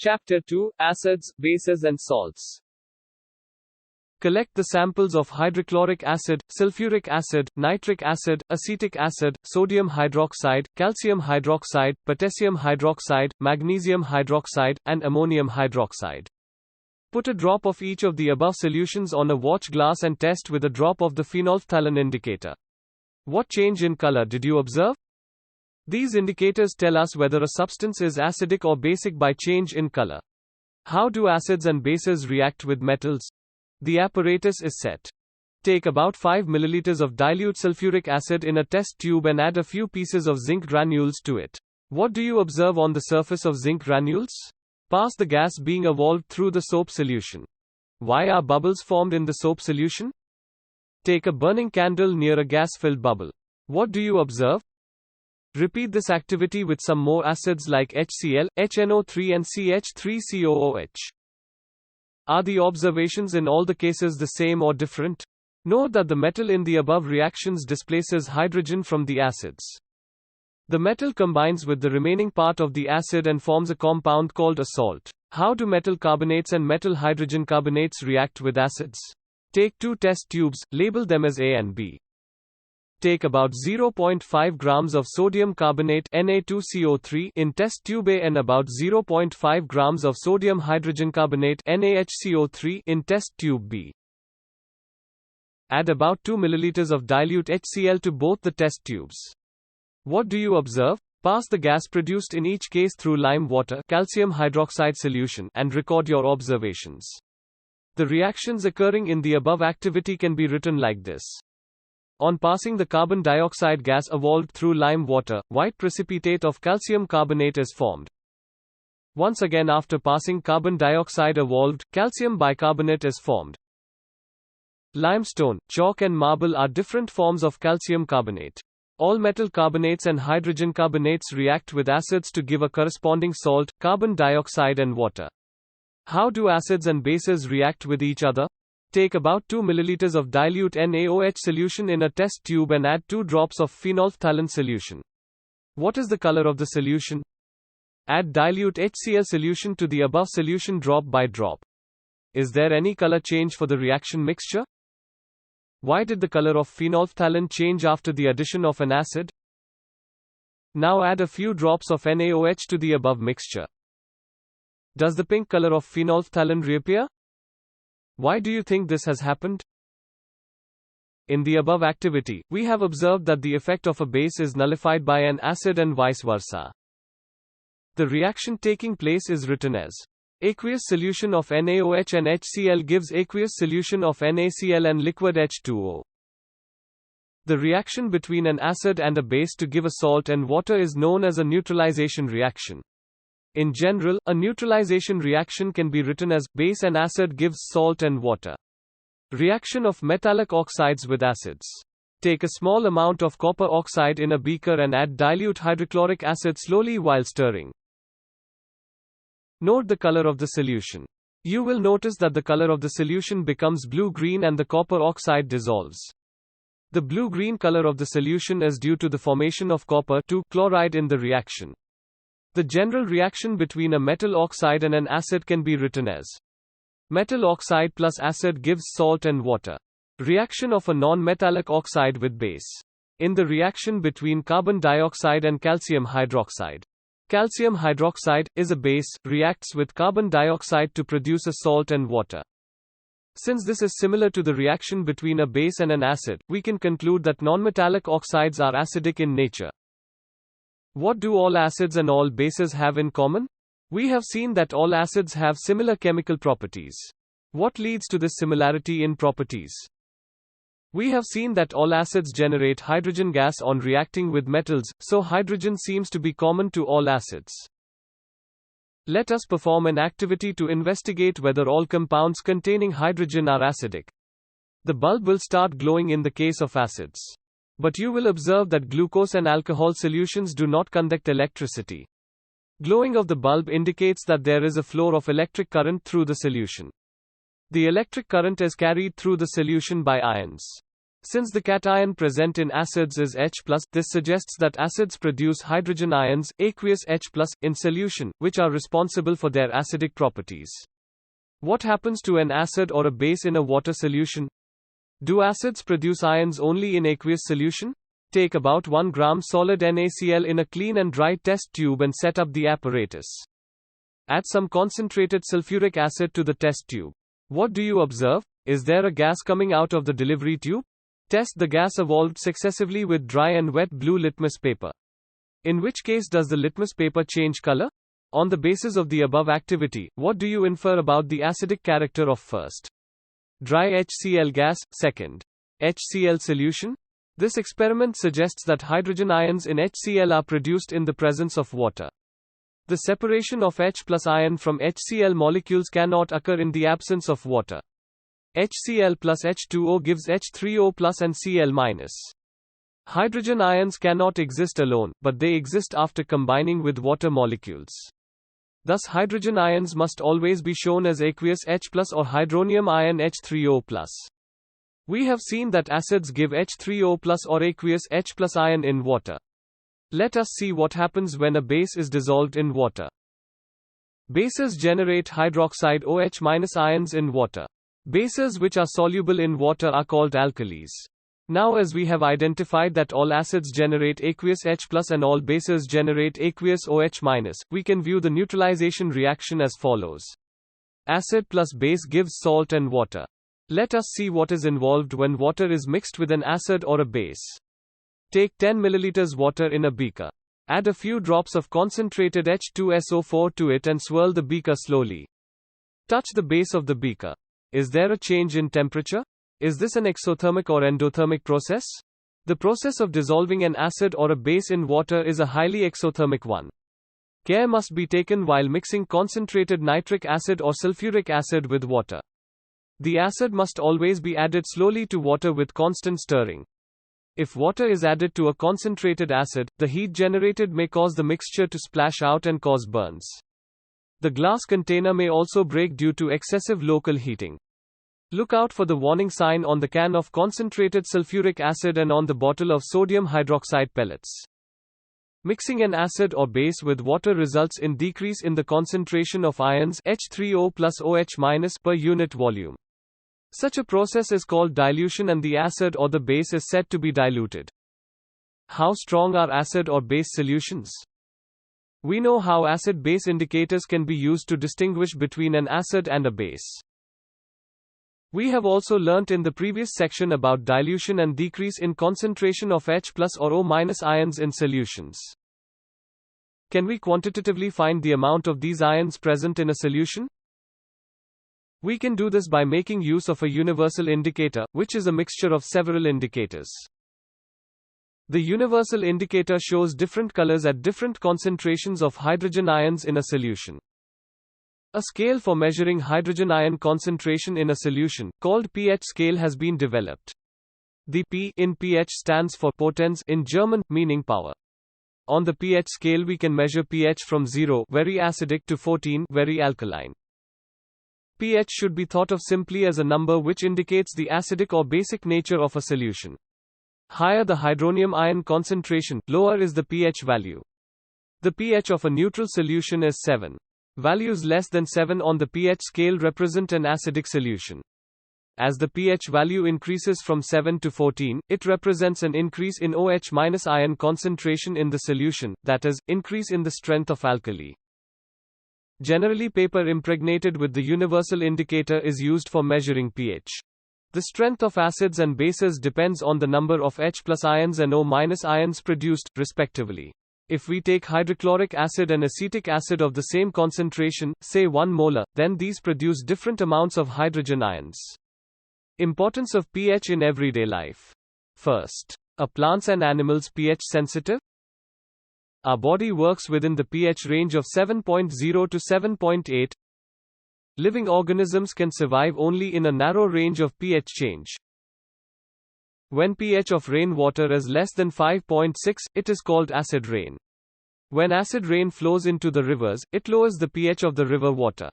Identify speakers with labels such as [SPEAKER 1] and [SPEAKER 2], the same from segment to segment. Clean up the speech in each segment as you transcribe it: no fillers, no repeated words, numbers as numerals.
[SPEAKER 1] Chapter 2 Acids, Bases and Salts. Collect the samples of hydrochloric acid, sulfuric acid, nitric acid, acetic acid, sodium hydroxide, calcium hydroxide, potassium hydroxide, magnesium hydroxide, and ammonium hydroxide. Put a drop of each of the above solutions on a watch glass and test with a drop of the phenolphthalein indicator. What change in color did you observe? These indicators tell us whether a substance is acidic or basic by change in color. How do acids and bases react with metals? The apparatus is set. Take about 5 ml of dilute sulfuric acid in a test tube and add a few pieces of zinc granules to it. What do you observe on the surface of zinc granules? Pass the gas being evolved through the soap solution. Why are bubbles formed in the soap solution? Take a burning candle near a gas-filled bubble. What do you observe? Repeat this activity with some more acids like HCl, HNO3 and CH3COOH. Are the observations in all the cases the same or different? Note that the metal in the above reactions displaces hydrogen from the acids. The metal combines with the remaining part of the acid and forms a compound called a salt. How do metal carbonates and metal hydrogen carbonates react with acids? Take two test tubes, label them as A and B. Take about 0.5 grams of sodium carbonate Na2CO3 in test tube A and about 0.5 grams of sodium hydrogen carbonate NaHCO3 in test tube B. Add about 2 ml of dilute HCl to both the test tubes. What do you observe? Pass the gas produced in each case through lime water calcium hydroxide solution and record your observations. The reactions occurring in the above activity can be written like this. On passing the carbon dioxide gas evolved through lime water, white precipitate of calcium carbonate is formed. Once again after passing carbon dioxide evolved, calcium bicarbonate is formed. Limestone, chalk and marble are different forms of calcium carbonate. All metal carbonates and hydrogen carbonates react with acids to give a corresponding salt, carbon dioxide and water. How do acids and bases react with each other? Take about 2 ml of dilute NaOH solution in a test tube and add 2 drops of phenolphthalein solution. What is the color of the solution? Add dilute HCl solution to the above solution drop by drop. Is there any color change for the reaction mixture? Why did the color of phenolphthalein change after the addition of an acid? Now add a few drops of NaOH to the above mixture. Does the pink color of phenolphthalein reappear? Why do you think this has happened? In the above activity, we have observed that the effect of a base is nullified by an acid and vice versa. The reaction taking place is written as aqueous solution of NaOH and HCl gives aqueous solution of NaCl and liquid H2O. The reaction between an acid and a base to give a salt and water is known as a neutralization reaction. In general, a neutralization reaction can be written as base and acid gives salt and water. Reaction of metallic oxides with acids. Take a small amount of copper oxide in a beaker and add dilute hydrochloric acid slowly while stirring. Note the color of the solution. You will notice that the color of the solution becomes blue-green and the copper oxide dissolves. The blue-green color of the solution is due to the formation of copper chloride in the reaction. The general reaction between a metal oxide and an acid can be written as metal oxide plus acid gives salt and water. Reaction of a non-metallic oxide with base. In the reaction between carbon dioxide and calcium hydroxide. Calcium hydroxide is a base, reacts with carbon dioxide to produce a salt and water. Since this is similar to the reaction between a base and an acid, we can conclude that non-metallic oxides are acidic in nature. What do all acids and all bases have in common? We have seen that all acids have similar chemical properties. What leads to this similarity in properties? We have seen that all acids generate hydrogen gas on reacting with metals, so hydrogen seems to be common to all acids. Let us perform an activity to investigate whether all compounds containing hydrogen are acidic. The bulb will start glowing in the case of acids. But you will observe that glucose and alcohol solutions do not conduct electricity. Glowing of the bulb indicates that there is a flow of electric current through the solution. The electric current is carried through the solution by ions. Since the cation present in acids is H+, this suggests that acids produce hydrogen ions, aqueous H+, in solution, which are responsible for their acidic properties. What happens to an acid or a base in a water solution? Do acids produce ions only in aqueous solution? Take about 1 gram solid NaCl in a clean and dry test tube and set up the apparatus. Add some concentrated sulfuric acid to the test tube. What do you observe? Is there a gas coming out of the delivery tube? Test the gas evolved successively with dry and wet blue litmus paper. In which case does the litmus paper change color? On the basis of the above activity, what do you infer about the acidic character of first? Dry HCl gas, second HCl solution? This experiment suggests that hydrogen ions in HCl are produced in the presence of water. The separation of H+ ion from HCl molecules cannot occur in the absence of water. HCl plus H2O gives H3O plus and Cl-. Hydrogen ions cannot exist alone, but they exist after combining with water molecules. Thus hydrogen ions must always be shown as aqueous H+ or hydronium ion H3O+. We have seen that acids give H3O+ or aqueous H+ ion in water. Let us see what happens when a base is dissolved in water. Bases generate hydroxide OH- ions in water. Bases which are soluble in water are called alkalis. Now, as we have identified that all acids generate aqueous H+ and all bases generate aqueous OH-, we can view the neutralization reaction as follows. Acid plus base gives salt and water. Let us see what is involved when water is mixed with an acid or a base. Take 10 ml water in a beaker. Add a few drops of concentrated H2SO4 to it and swirl the beaker slowly. Touch the base of the beaker. Is there a change in temperature? Is this an exothermic or endothermic process? The process of dissolving an acid or a base in water is a highly exothermic one. Care must be taken while mixing concentrated nitric acid or sulfuric acid with water. The acid must always be added slowly to water with constant stirring. If water is added to a concentrated acid, the heat generated may cause the mixture to splash out and cause burns. The glass container may also break due to excessive local heating. Look out for the warning sign on the can of concentrated sulfuric acid and on the bottle of sodium hydroxide pellets. Mixing an acid or base with water results in decrease in the concentration of ions H3O plus OH- per unit volume. Such a process is called dilution and the acid or the base is said to be diluted. How strong are acid or base solutions? We know how acid-base indicators can be used to distinguish between an acid and a base. We have also learnt in the previous section about dilution and decrease in concentration of H+ or O- ions in solutions. Can we quantitatively find the amount of these ions present in a solution? We can do this by making use of a universal indicator, which is a mixture of several indicators. The universal indicator shows different colors at different concentrations of hydrogen ions in a solution. A scale for measuring hydrogen ion concentration in a solution, called pH scale, has been developed. The P in pH stands for potens in German, meaning power. On the pH scale we can measure pH from 0, very acidic, to 14, very alkaline. pH should be thought of simply as a number which indicates the acidic or basic nature of a solution. Higher the hydronium ion concentration, lower is the pH value. The pH of a neutral solution is 7. Values less than 7 on the pH scale represent an acidic solution. As the pH value increases from 7 to 14, it represents an increase in OH- ion concentration in the solution, that is, increase in the strength of alkali. Generally, paper impregnated with the universal indicator is used for measuring pH. The strength of acids and bases depends on the number of H+ ions and O- ions produced, respectively. If we take hydrochloric acid and acetic acid of the same concentration, say 1 molar, then these produce different amounts of hydrogen ions. Importance of pH in everyday life. First, are plants and animals pH sensitive? Our body works within the pH range of 7.0 to 7.8. Living organisms can survive only in a narrow range of pH change. When pH of rainwater is less than 5.6, it is called acid rain. When acid rain flows into the rivers, it lowers the pH of the river water.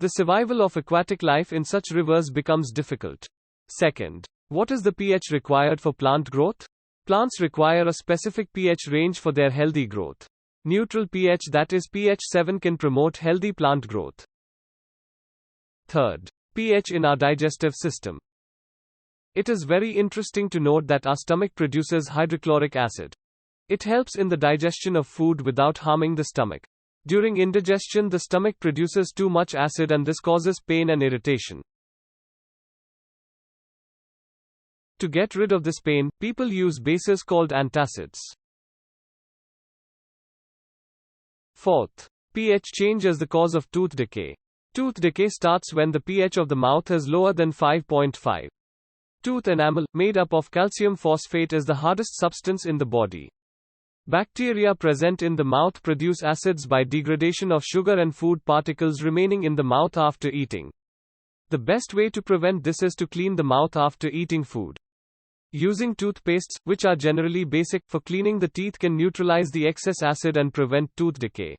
[SPEAKER 1] The survival of aquatic life in such rivers becomes difficult. Second, What is the pH required for plant growth? Plants require a specific pH range for their healthy growth. Neutral pH, that is pH 7, can promote healthy plant growth. Third, pH in our digestive system. It is very interesting to note that our stomach produces hydrochloric acid. It helps in the digestion of food without harming the stomach. During indigestion, the stomach produces too much acid and this causes pain and irritation. To get rid of this pain, people use bases called antacids. Fourth, pH change is the cause of tooth decay. Tooth decay starts when the pH of the mouth is lower than 5.5. Tooth enamel, made up of calcium phosphate, is the hardest substance in the body. Bacteria present in the mouth produce acids by degradation of sugar and food particles remaining in the mouth after eating. The best way to prevent this is to clean the mouth after eating food. Using toothpastes, which are generally basic, for cleaning the teeth can neutralize the excess acid and prevent tooth decay.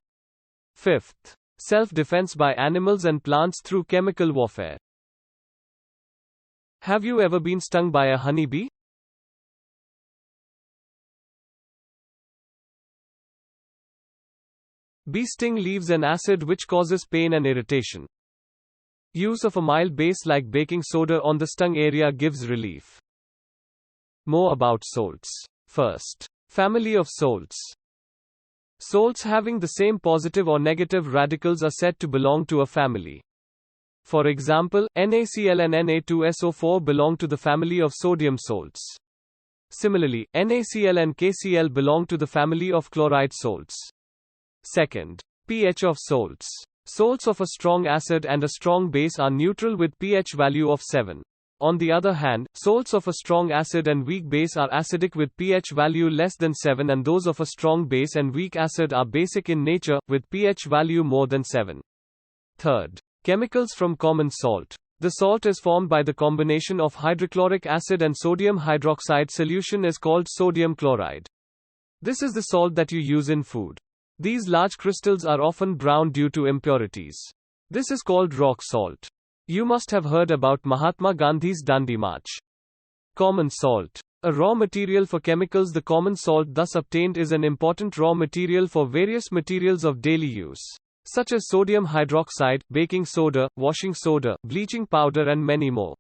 [SPEAKER 1] Fifth, self-defense by animals and plants through chemical warfare. Have you ever been stung by a honeybee? Bee sting leaves an acid which causes pain and irritation. Use of a mild base like baking soda on the stung area gives relief. More about salts. First, family of salts. Salts having the same positive or negative radicals are said to belong to a family. For example, NaCl and Na2SO4 belong to the family of sodium salts. Similarly, NaCl and KCl belong to the family of chloride salts. Second, pH of salts. Salts of a strong acid and a strong base are neutral with pH value of 7. On the other hand, salts of a strong acid and weak base are acidic with pH value less than 7, and those of a strong base and weak acid are basic in nature, with pH value more than 7. Third, chemicals from common salt. The salt is formed by the combination of hydrochloric acid and sodium hydroxide. Solution is called sodium chloride. This is the salt that you use in food. These large crystals are often brown due to impurities. This is called rock salt. You must have heard about Mahatma Gandhi's Dandi March. Common salt. A raw material for chemicals. The common salt thus obtained is an important raw material for various materials of daily use, such as sodium hydroxide, baking soda, washing soda, bleaching powder, and many more.